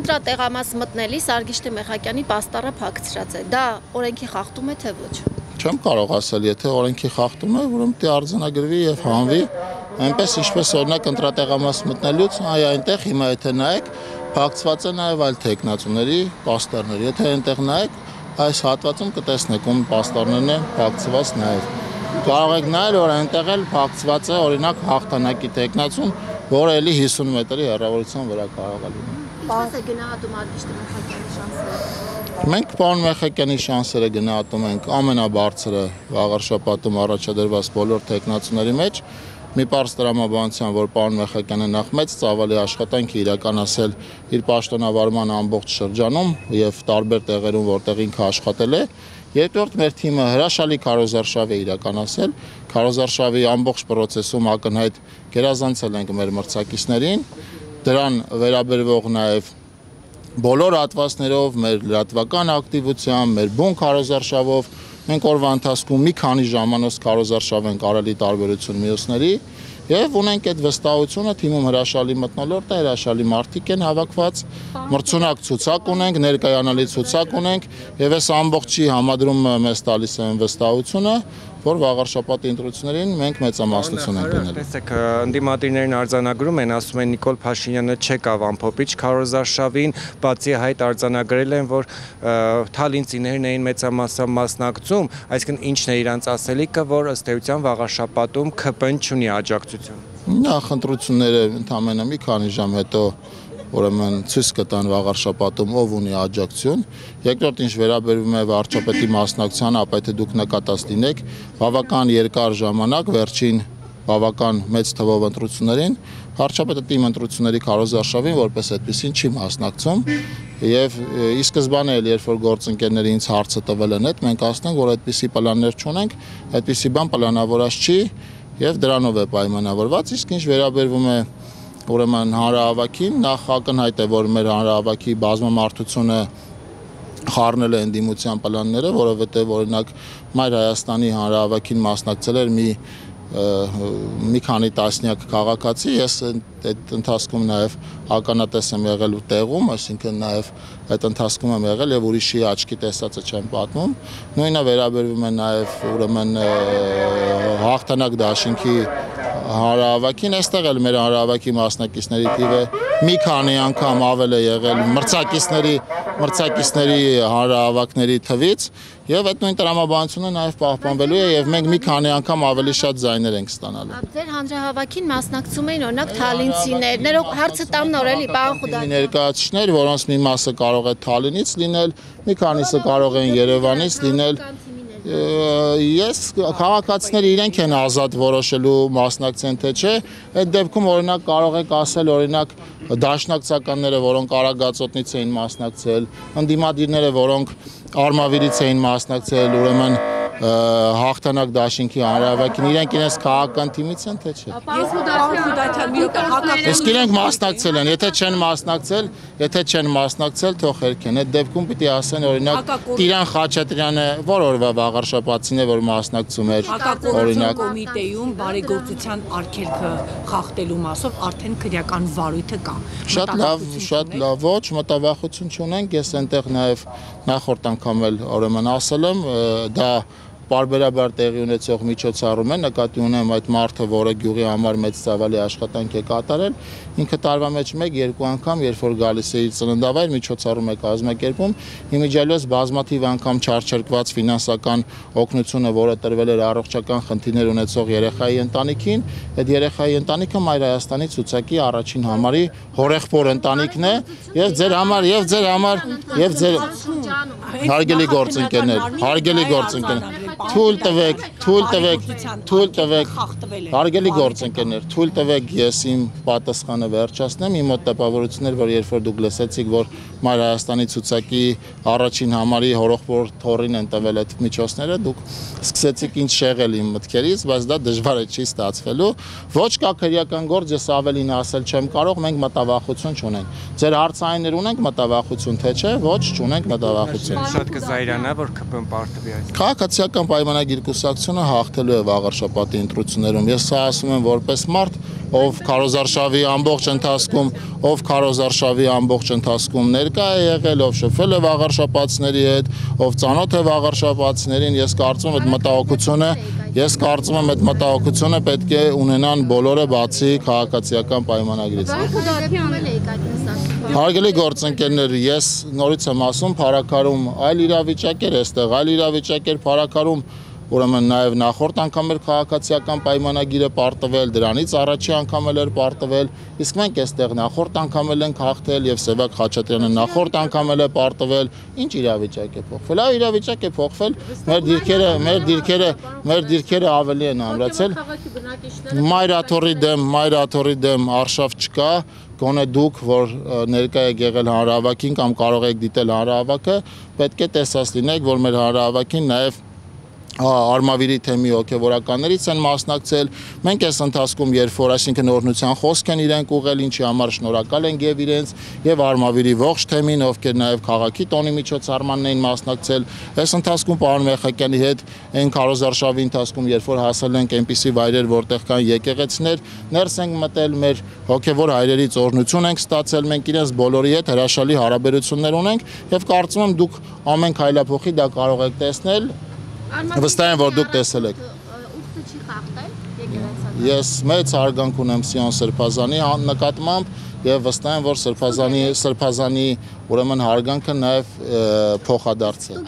Կընտրատեղամաս մտնելիս Արգիշտե Մեխակյանի պաստառը փակցրած է։ Դա օրենքի խախտում է թե ոչ։ Չեմ կարող ասել, եթե օրենքի խախտում է, ուրեմն պետք է արձանագրվի եւ հանվի, այնպես ինչպես օրինակ կընտրատեղամաս մտնելուց, այնտեղ հիմա եթե նայեք, փակցված է նաեւ այլ թեկնածուների պաստառներ։ Եթե այնտեղ նայեք, այս հատվածում կտեսնեք, ում պաստառներն են փակցված նաեւ։ Կարող եք նայել, որ այնտեղ էլ փակցված է օրինակ հաղթանակի թեկնածուն, որը էլի 50 մետրի հեռավորության վրա կարող է լինել։ Ինչպես է գնահատում Արգիշտե Մեխակյանի շանսերը։ Մենք պարոն Մեխակյանի շանսերը գնահատում ենք ամենաբարձրը վաղ շաբաթում առաջադրված բոլոր թեկնածուների մեջ։ Մի պարզ տրամաբանության, որ պարոն Մեխակյանը նախ մեծ ծավալի աշխատանք է իրականացել իր պաշտոնավարման ամբողջ շրջանում եւ տարբեր տեղերում, որտեղ ինքը աշխատել է։ Երկրորդ մեր թիմը հրաշալի քարոզարշավ է իրականացել։ Քարոզարշավի ամբողջ process-ում ակնհայտ գերազանցել ենք մեր մրցակիցներին։ Դրան վերաբերվող նաեւ բոլոր հատվածներով, մեր լրատվական ակտիվությամբ, մեր բուն քարոզարշավով մենք օրվա ընթացքում մի քանի ժամանոց քարոզարշավ ենք արել ի տարբերություն մյուսների եւ ունենք այդ վստահությունը, թիմում հրաշալի մթնոլորտ է, հրաշալի մարդիկ են հավաքված, մրցունակ ցուցակ ունենք, ներկայանալի ցուցակ ունենք եւ այս ամբողջի համադրումը մեզ տալիս է վստահությունը, որ վաղ շաբաթի ընտրություններին մենք մեծամասնություն ենք գնել։ Տեսեք, ընդդիմադիրներն արձանագրում են, ասում են Նիկոլ Փաշինյանը չեկավ ամփոփիչ քարոզարշավին, բացի այդ արձանագրել են, որ թալինցիներն էին մեծամասամբ մասնակցում, այսինքն ինչն է իրանց ասելիքը, որ ըստ էության վաղ շաբաթում ԿՊ-ն չունի աջակցություն։ Նախընտրությունները ընդամենը մի քանի ժամ հետո ուրեմն ցույց կտան վաղ շաբաթում ով ունի աջակցություն։ Երկրորդ ինչ վերաբերում է վարչապետի մասնակցությանը, ապա եթե դուք նկատած լինեք, բավական երկար ժամանակ վերջին բավական մեծ թվով ընտրություններին վարչապետը թիմ ընտրությունների քարոզարշավին որպես այդպեսին չի մասնակցում եւ ի սկզբանե էլ երբ որ գործընկերները ինձ հարցը տվել են այդ մենք ասենք որ այդպիսի պլաններ չունենք, այդպիսի բան պլանավորած չի եւ դրանով է պայմանավորված, իսկ ինչ վերաբերվում է ուրեմն հանրահավաքին, նախ ակնհայտ է, որ մեր հանրահավաքի բազմամարդությունը խառնել է ընդդիմության պլանները, որովհետև օրինակ Մայր Հայաստանի հանրահավաքին մասնակցել էր մի քանի տասնյակ քաղաքացի, ես այդ ընթացքում նաև ականատես եմ եղել ու տեղում, այսինքն նաև այդ ընթացքում եմ եղել եւ ուրիշի աչքի տեսածը չեմ պատմում։ Նույնը վերաբերվում է նաև ուրեմն հաղթանակ դաշինքի հանրահավաքին, այստեղ էլ մեր հանրահավաքի մասնակիցների թիվը մի քանի անգամ ավել է եղել մրցակիցների հանրահավաքների թվից եւ այդ նույն տրամաբանությունը նաեւ պահպանվելու է եւ մենք մի քանի անգամ ավելի շատ ձայներ ենք ստանալու։ Ձեր հանրահավաքին մասնակցում էին օրինակ թալինցիներ, հարցը տամ նոր էլի պարոն Խուդանյան։ Ներկայացուցիչներ, որոնց մի մասը կարող է Թալինից լինել, մի քանիսը կարող են Երևանից լինել։ Ես քաղաքացիները իրենք են ազատ որոշելու մասնակցեն թե չէ, այդ դեպքում օրինակ կարող եք ասել օրինակ դաշնակցականները, որոնք Արագածոտնից էին մասնակցել, ընդդիմադիրները, որոնք Արմավիրից էին մասնակցել, ուրեմն հաղթանակ դաշինքի հանրահավաքին իրենք իրենց քաղաքական թիմից են թե չէ։ Իսկ իրենք մասնակցել են, եթե չեն մասնակցել, թող հերքեն։ Այդ դեպքում պիտի ասեն օրինակ Տիրան Խաչատրյանը որ օրվա վաղարշաբաթին է որ մասնակցում էր օրինակ կոմիտեում բարեգործության արգելքը խախտելու մասով արդեն քրեական վարույթը կա։ Շատ լավ, ոչ, մտավախություն չունենք, ես այնտեղ նաև նախորդ անգամ էլ ուրեմն ասել եմ, դա պարբերաբար տեղի ունեցող միջոցառում է, նկատի ունեմ այդ մարդը, որը գյուղի համար մեծ ծավալի աշխատանք է կատարել, ինքը տարվա մեջ 1-2 անգամ, երբ որ գալիս է իր ծննդավայր, միջոցառում է կազմակերպում, իմիջիալոց բազմաթիվ անգամ չարչարկված ֆինանսական օգնությունը, որը տրվել էր առողջական խնդիրներ ունեցող երեխայի ընտանիքին, այդ երեխայի ընտանիքը Մայր Հայաստանի ցուցակի առաջին համարի հորեղբոր ընտանիքն է, եւ ձեր հարգելի գործընկերներ, թույլ տվեք, հարգելի գործընկերներ, թույլ տվեք ես իմ պատասխանը վերջացնեմ, իմ մոտ տպավորություններ, որ երբ որ դուք լսեցիք, որ Մայր Հայաստանի ցուցակի առաջին համարի հորեղբոր թորին են տվել այդ միջոցները, դուք սկսեցիք ինչ շեղել իմ մտքերից, բայց դա դժվար է չի ստացվելու։ Ոչ կա քրեական գործ, ես ավելին ասել չեմ կարող, մենք մտավախություն չունենք։ Ձեր հարցայիններ ունենք մտավախություն, թե չէ, ոչ, չունենք մտավախություն։ Շատ կզայրանա, որ ԿՊ-ն պարտվի այս։ Քաղաքացիական հայկական պայմանագիր կուսակցությունը հաղթելու է վաղ շաբաթի ընտրություններում։ Ես սա ասում եմ որպես մարդ, ով քարոզարշավի ամբողջ ընթացքում ներկա է եղել, ով շփվել է վաղարշապատցիների հետ, ով ծանոթ է վաղարշապատցիներին, ես կարծում եմ այդ մտահոգությունը պետք է ունենան բոլորը բացի քաղաքացիական պայմանագրից։ Հարգելի գործընկերներ, ես նորից եմ ասում, փառաքարում այլ իրավիճակ էր, այստեղ այլ իրավիճակ էր փառաքարում, ուրեմն նաև նախորդ անգամ էր քաղաքացիական պայմանագիրը պարտվել, դրանից առաջի անգամ էր պարտվել, իսկ մենք այստեղ նախորդ անգամ ենք հաղթել եւ Սևակ Խաչատրյանը նախորդ անգամ է պարտվել, ինչ իրավիճակ է փոխվել։ Այ իրավիճակ է փոխվել, մեր դիրքերը ավելի են ամրացել։ Մայրաթորի դեմ արշավ չկա, գոնե դուք, որ ներկա եք եղել հանրահավաքին կամ կարող եք դիտել հանրահավաքը, պետք է տեսած լինեք, որ մեր հանրահավաքին նաև Արմավիրի թեմի հոգևորականներից են մասնակցել։ Մենք այս ընթացքում, երբ որ այսինքն օրհնության խոսք են իրենք ուղղել, ինչի համար շնորհակալ ենք եւ իրենց եւ Արմավիրի ողջ թեմին, ովքեր նաեւ քաղաքի տոնի միջոցառմանն էին մասնակցել։ Այս ընթացքում պարոն Մեխակյանի հետ այն քարոզարշավի ընթացքում, երբ որ հասել ենք այնպիսի վայրեր, որտեղ կան եկեղեցիներ, ներս ենք մտել, մեր հոգևոր հայրերից օրհնություն ենք ստացել, մենք իրենց բոլորի հետ հրաշալի հարաբերություններ ունենք եւ կարծում եմ դուք ամեն քայլափոխի դա կարող եք տեսնել։ Վստահ եմ, որ դուք տեսել եք։ Ուխտը չի խախտել եկեղեցական։ Ես մեծ հարգանք ունեմ Սիոն Սրբազանի նկատմամբ եւ վստահ եմ, որ Սրբազանի ուրեմն հարգանքը նաեւ փոխադարձ է։